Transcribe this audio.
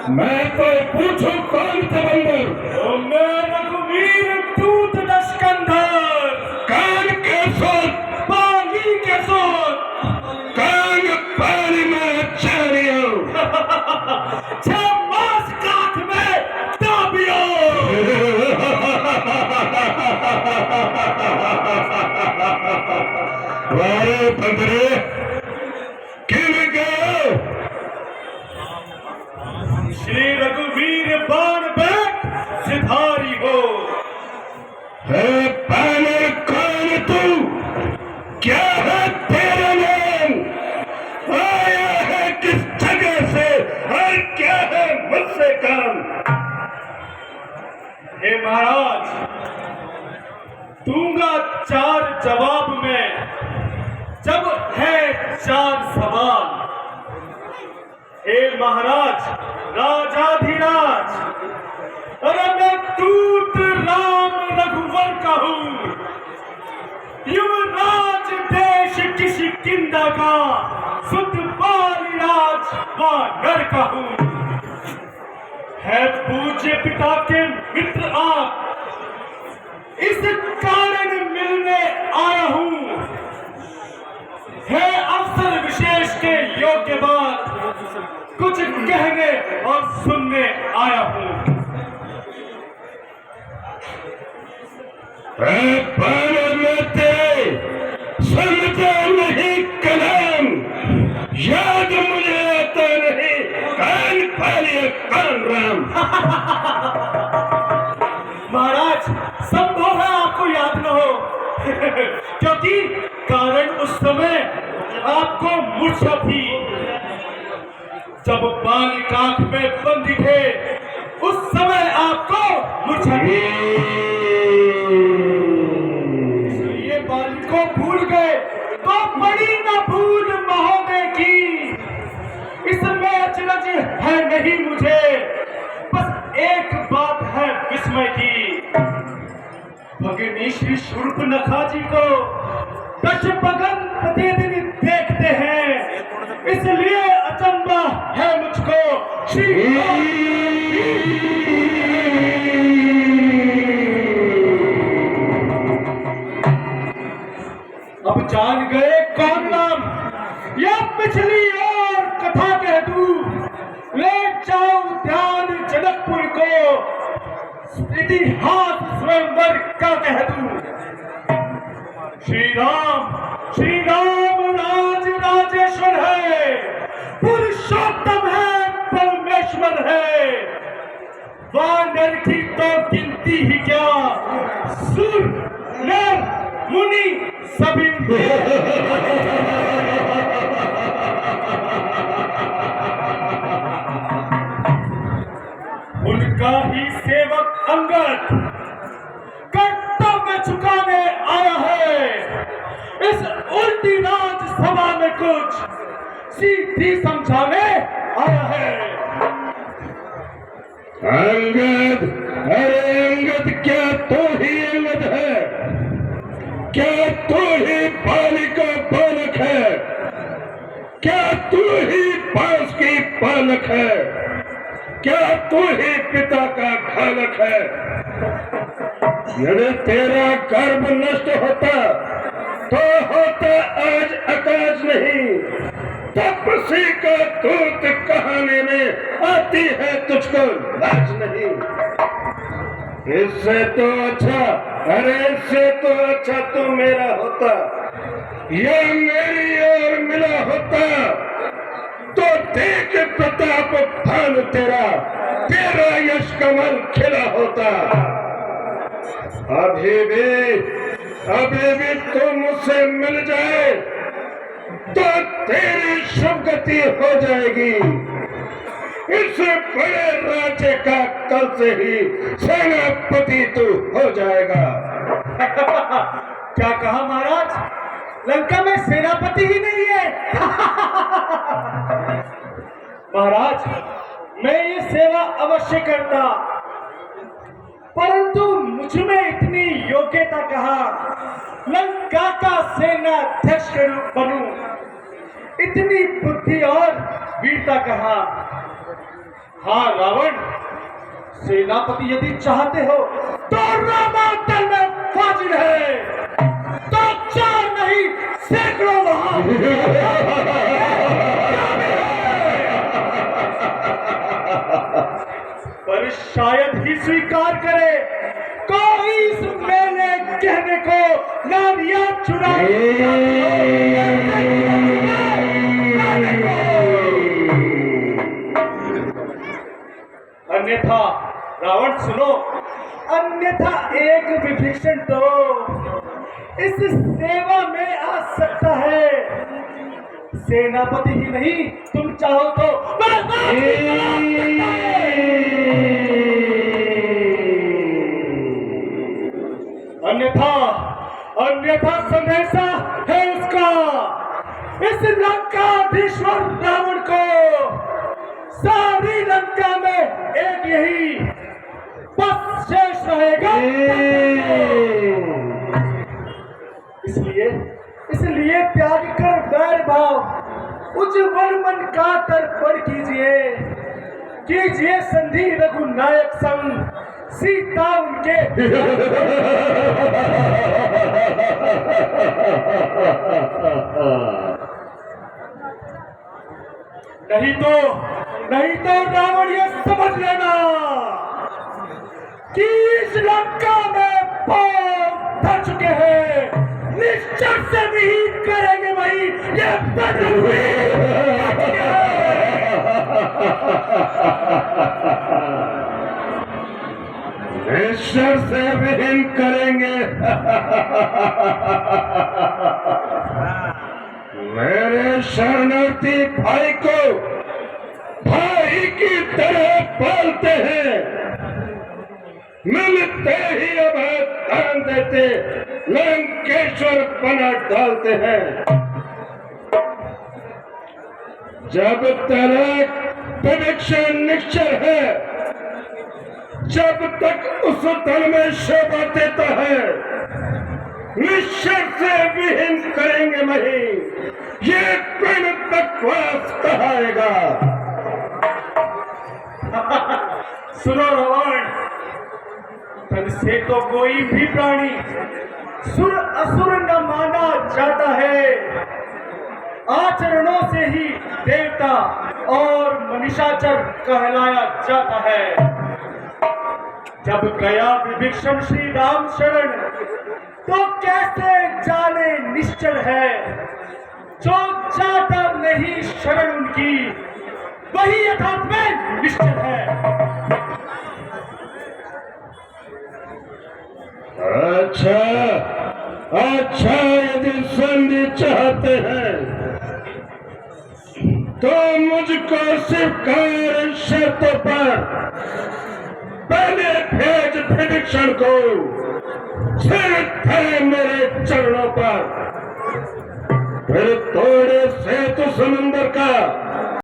मैं तो पूछूं कौन थे बंदर? मैं रघुवीर दूत लश्कंधर। कान के सोत, पानी के सोत, कान पानी में चारियो, छमास काख में ताबियो। वारे बंदरे किन गए? श्री रघुवीर बाण बैठ सिधारी हो। है बानर कौन तू? क्या है तेरा नाम? आया है किस जगह से और क्या है मुझसे काम? हे महाराज, दूंगा 4 जवाब में जब है 4 सवाल। हे महाराज राजाधिराज, अरे मैं दूत राम रघुवर का हूं, युवराज देश किसी किंदा का, सुध बालिराज वानर का हूं। है पूज्य पिता के मित्र आप, इस कारण मिलने आया हूं। है अवसर विशेष के योग्य बात, कुछ कहने और सुनने आया हूं। बानर में तेरे सुनता नहीं कलाम, याद मुझे आता नहीं कान पालिए कान राम। महाराज संभव है आपको याद न हो क्योंकि कारण उस समय आपको मूर्छा थी जब बाल काख में बंदी थे। उस समय आपको मूर्छा थी, ये बाल को भूल गए तो बड़ी न भूल महोदय की। इसमें अचरज है नहीं मुझे, बस एक बात है विस्मय की। भगिनी श्री शूर्पणखा जी को दशपगन प्रतिदिन देखते हैं, इसलिए अचंभा है मुझको। श्री अब जान गए कौन नाम, या पिछली और कथा कह दूं? ले जाओ ध्यान जनकपुर को, इतिहास स्वयंवर का कह दूं। श्री राम राज राजेश्वर है, पुरुषोत्तम है, परमेश्वर है। वानर की तो गिनती ही क्या, सुर नर मुनि सभी। उनका ही सेवक अंगद कर्तव्य चुकाने आया है। इस उल्टी राज सभा में कुछ सीधी समझाने आया है। अंगद, अरे अंगद, क्या तो ही अंगद है? क्या तू ही बाली का बालक है? क्या तू ही पास की पालक है? क्या तू ही पिता का खालक है? यदि तेरा गर्भ नष्ट होता तो होता आज आकाश नहीं, तपस्वी का दूत कहानी में आती है तुझको लाज नहीं। इससे तो अच्छा, अरे इससे तो अच्छा तू मेरा होता या मेरी ओर मिला होता तो देख प्रताप भानु तेरा, तेरा यश कमल खिला होता। अभी भी तू मुझसे मिल जाए तो तेरी शुभ गति हो जाएगी। इस बड़े राज्य का कल से ही सेनापति तू हो जाएगा। क्या कहा महाराज? लंका में सेनापति ही नहीं है। महाराज मैं ये सेवा अवश्य करता, परंतु मुझ में इतनी योग्यता कहा लंका का सेनाध्यक्ष बनूं, इतनी बुद्धि और वीरता कहा। हाँ रावण, सेनापति यदि चाहते हो तो रामांतल में फाजिल है, तो 4 नहीं सैकड़ों वहां पर शायद ही स्वीकार करे कोई इस मैंने कहने को नारिया अन्यथा रावण सुनो, अन्यथा एक विभीषण तो इस सेवा में आ सकता है। सेनापति ही नहीं, तुम चाहो तो अन्यथा अन्यथा संदेशा है उसका इस लंकाधीश्वर रावण को। सारी लंका में एक यही बस शेष रहेगा। इसलिए त्याग कर वैर भाव उज्ज्वल मन का तर्पण कीजिए संधि रघुनायक संग सीता उनके नहीं तो रावण ये समझ लेना कि इस लंका में पांव धर चुके हैं, निश्चय से विहीन करेंगे वही ये निश्चय से विहीन करेंगे। मेरे शरणार्थी भाई को भाई की तरह पालते हैं, मिलते ही अभय दान देते, लंकेश्वर बना डालते हैं। जब तक विभीषण निश्चर है, जब तक उस दल में शोभा देता है, निश्चर से विहीन करेंगे नहीं, ये पिंड बकवास कहाएगा। सुनो रावण, तन से तो कोई भी प्राणी सुर असुर न माना जाता है, आचरणों से ही देवता और मनीषाचर कहलाया जाता है। जब गया विभीषण श्री राम शरण, तो कैसे जाने निश्चल है, जो जाता नहीं शरण उनकी वही यथार्थ में निश्चल है। अच्छा यदि संधि चाहते हैं तो मुझको स्वीकार शर्तों पर पहले भेज विभीषण को, सिर थे मेरे चरणों पर, फिर तोड़े सेतु समुंदर का